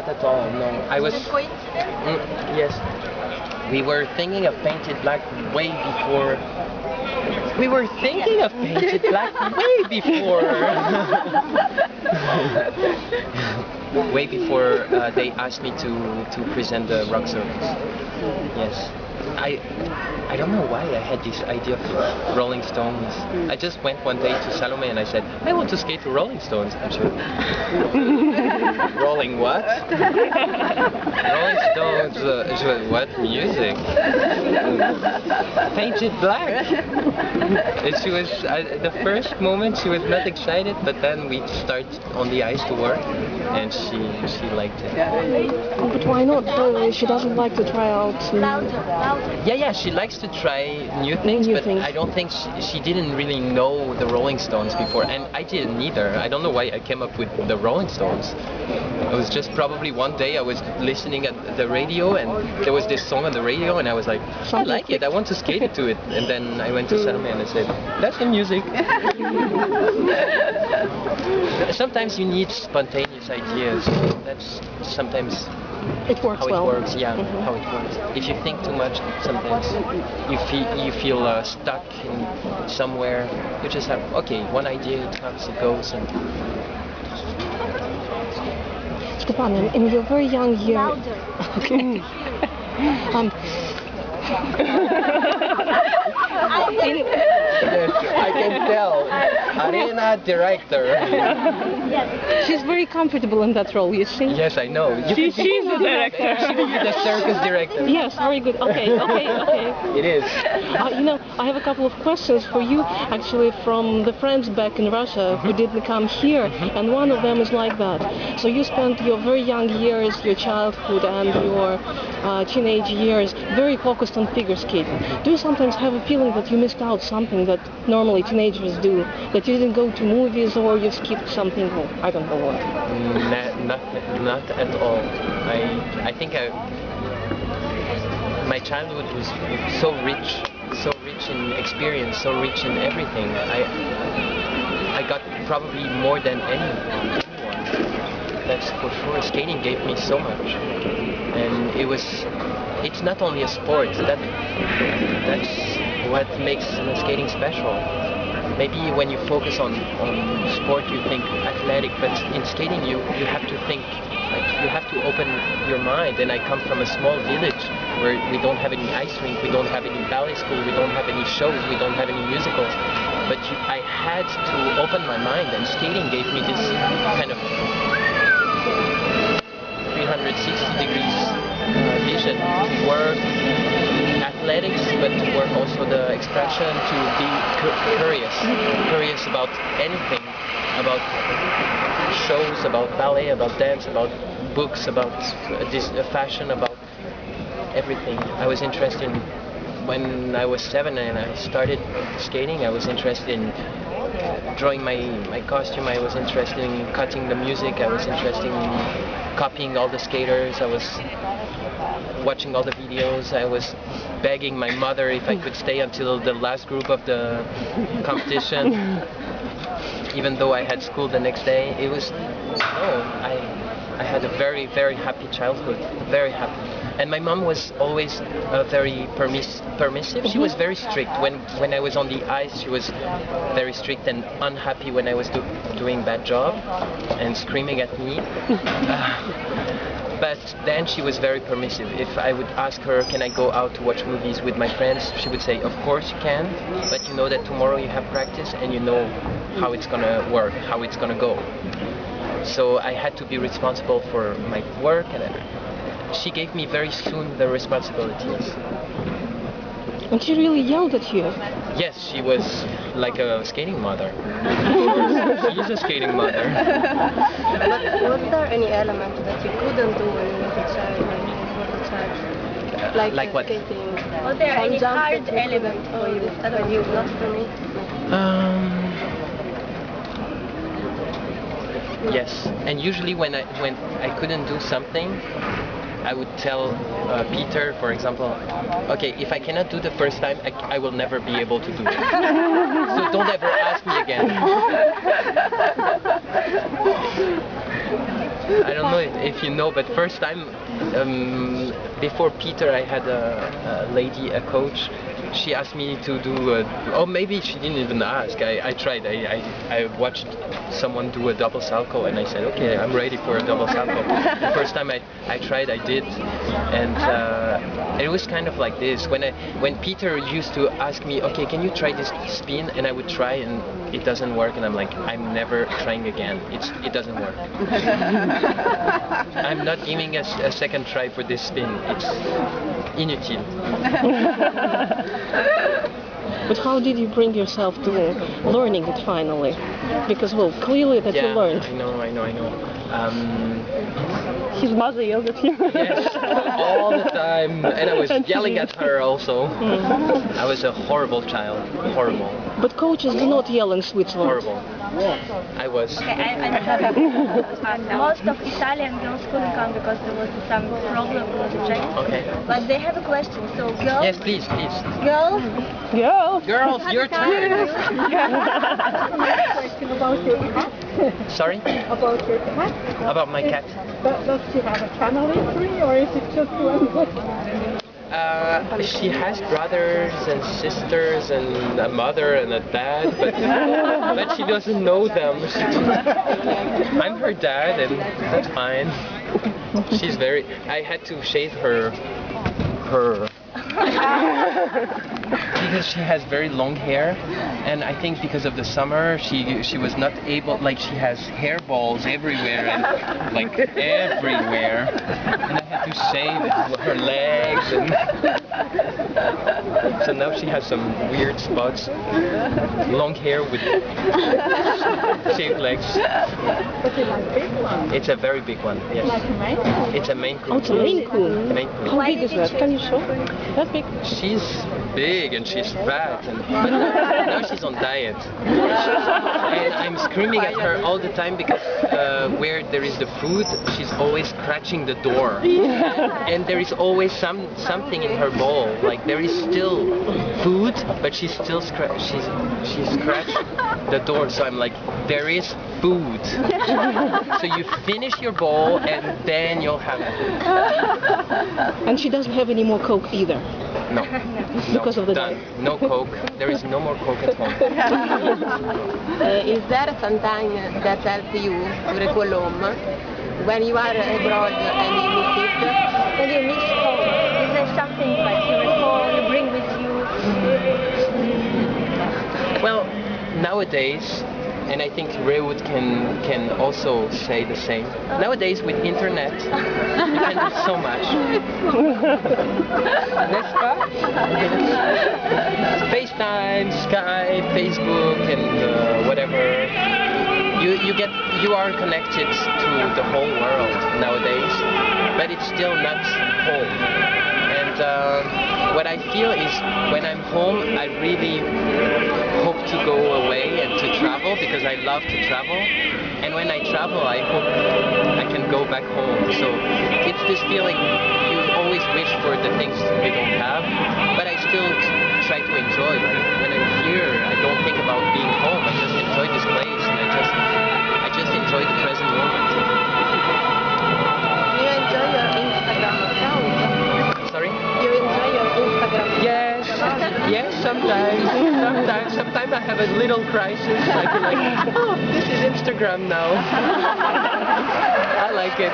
not at all. No, I was. Yes, we were thinking of Painted Black way before. We were thinking of Painted Black way before. Way before they asked me to present the rock circus. Yes. I don't know why I had this idea of Rolling Stones. I just went one day to Salome and I said, I want to skate to Rolling Stones. I'm sure. Rolling what? Rolling Stones, what music? Painted Black. And she was, the first moment she was not excited, but then we start on the ice to work and she liked it. But why not? She doesn't like to try out. Yeah, she likes to try new things, but I don't think she didn't really know the Rolling Stones before, and I didn't either. I don't know why I came up with the Rolling Stones. It was just probably one day I was listening at the radio, and there was this song on the radio, and I was like, I like it, I want to skate it to it. And then I went to Salome and I said, that's the music. Sometimes you need spontaneous ideas. That's sometimes it works how it well. works, yeah, how it works. If you think too much, sometimes you feel stuck in somewhere. You just have, okay, one idea, it comes, it goes. And Stephane, in your very young years. Okay. Yes, I can tell. Arena director. She's very comfortable in that role, you see? Yes, I know. She's the director. She will be the circus director. Yes, very good. Okay. It is. I have a couple of questions for you, actually, from the friends back in Russia who didn't come here, and one of them is like that. So you spent your very young years, your childhood and your teenage years, very focused on figure skating. Do you sometimes have a feeling that you missed out something that normally teenagers do, that you didn't go to movies or you skipped something, or I don't know what? Not at all. I think my childhood was so rich in experience, so rich in everything. I got probably more than anyone. That's for sure. Skating gave me so much, and it's not only a sport. That's what makes skating special. Maybe when you focus on sport you think athletic, but in skating you have to think, like, you have to open your mind. And I come from a small village where we don't have any ice rink, we don't have any ballet school, we don't have any shows, we don't have any musicals. But I had to open my mind, and skating gave me this kind of 360 degrees vision to work athletics, but to work also the expression, to be curious about anything, about shows, about ballet, about dance, about books, about fashion, about everything. I was interested in, when I was 7 and I started skating, I was interested in drawing my costume, I was interested in cutting the music, I was interested in copying all the skaters, I was watching all the videos, I was begging my mother if I could stay until the last group of the competition, even though I had school the next day. It was, I had a very, very happy childhood, very happy. And my mom was always very permissive. She was very strict. When I was on the ice, she was very strict and unhappy when I was doing bad job and screaming at me. But then she was very permissive. If I would ask her, can I go out to watch movies with my friends, she would say, of course you can, but you know that tomorrow you have practice and you know how it's gonna work, how it's gonna go. So I had to be responsible for my work, and she gave me very soon the responsibilities. And she really yelled at you? Yes, she was like a skating mother. She is a skating mother. But was there any element that you couldn't do when you were a child, when you were a child? Like what? Skating? Was there any hard element for you? For you, not for me? Yes, and usually when I couldn't do something, I would tell Peter, for example, okay, if I cannot do the first time, I will never be able to do it. So don't ever ask me again. I don't know if you know, but first time before Peter, I had a lady, a coach. She asked me to do, or maybe she didn't even ask. I tried. I watched someone do a double salto, and I said, okay, I'm ready for a double salto. The first time I tried, I did, and it was kind of like this. When Peter used to ask me, okay, can you try this spin, and I would try, and it doesn't work, and I'm like, I'm never trying again. It doesn't work. I'm not giving a second try for this spin. It's inutile. But how did you bring yourself to learning it finally? Because, well, clearly that you learned. I know. His mother yelled at you. Yes, all the time, and I was yelling at her also. I was a horrible child, horrible. But coaches do not yell in Switzerland. Horrible. I was. Okay, I'm sorry. Most of Italian girls couldn't come because there was some problem with the train. Okay. But they have a question. So girls. Yes, please. Girls. Girls, your turn. Question about your cat. Sorry? About your cat. About my cat. Does she have a family tree or is it just one? She has brothers and sisters and a mother and a dad, but she doesn't know them. I'm her dad, and that's fine. She's very. I had to shave her. Because she has very long hair, and I think because of the summer she was not able, like she has hair balls everywhere and like everywhere, and I had to shave her legs, and so now she has some weird spots, long hair with shaved legs. But it's like a big one. It's a very big one, yes. Like a Maine Coon. It's a Maine Coon. Oh, it's a Maine Coon. Maine Coon. How big is that? Can you show? That big? She's big and she's fat, but now she's on diet. And I'm screaming at her all the time because where there is the food, she's always scratching the door. And there is always something in her bowl. Like there is still food, but she's still she scratched the door. So I'm like, there is food. So you finish your bowl and then you'll have it. And she doesn't have any more Coke either. No. Because of the done. diet. No Coke. There is no more Coke at home. Is there something that helps you to recall home when you are abroad and you miss it? When you miss home, is there something like you recall, you bring with you? Well, nowadays, and I think Reut can also say the same. Nowadays, with internet, you can do so much. N'est-ce pas? FaceTime, Skype, Facebook, and whatever. You are connected to the whole world nowadays, but it's still not home. And what I feel is when I'm home, I really hope to go away and to travel because I love to travel. And when I travel, I hope I can go back home. So it's this feeling you always wish for the things you don't have, but I still try to enjoy. Like when I'm here, I don't think about being home. I just enjoy this place, and I just enjoy the present moment. You enjoy your Instagram account? Sorry? You enjoy your Instagram account? Yes, sometimes. Sometimes I have a little crisis. I feel like, oh, this is Instagram now. I like it.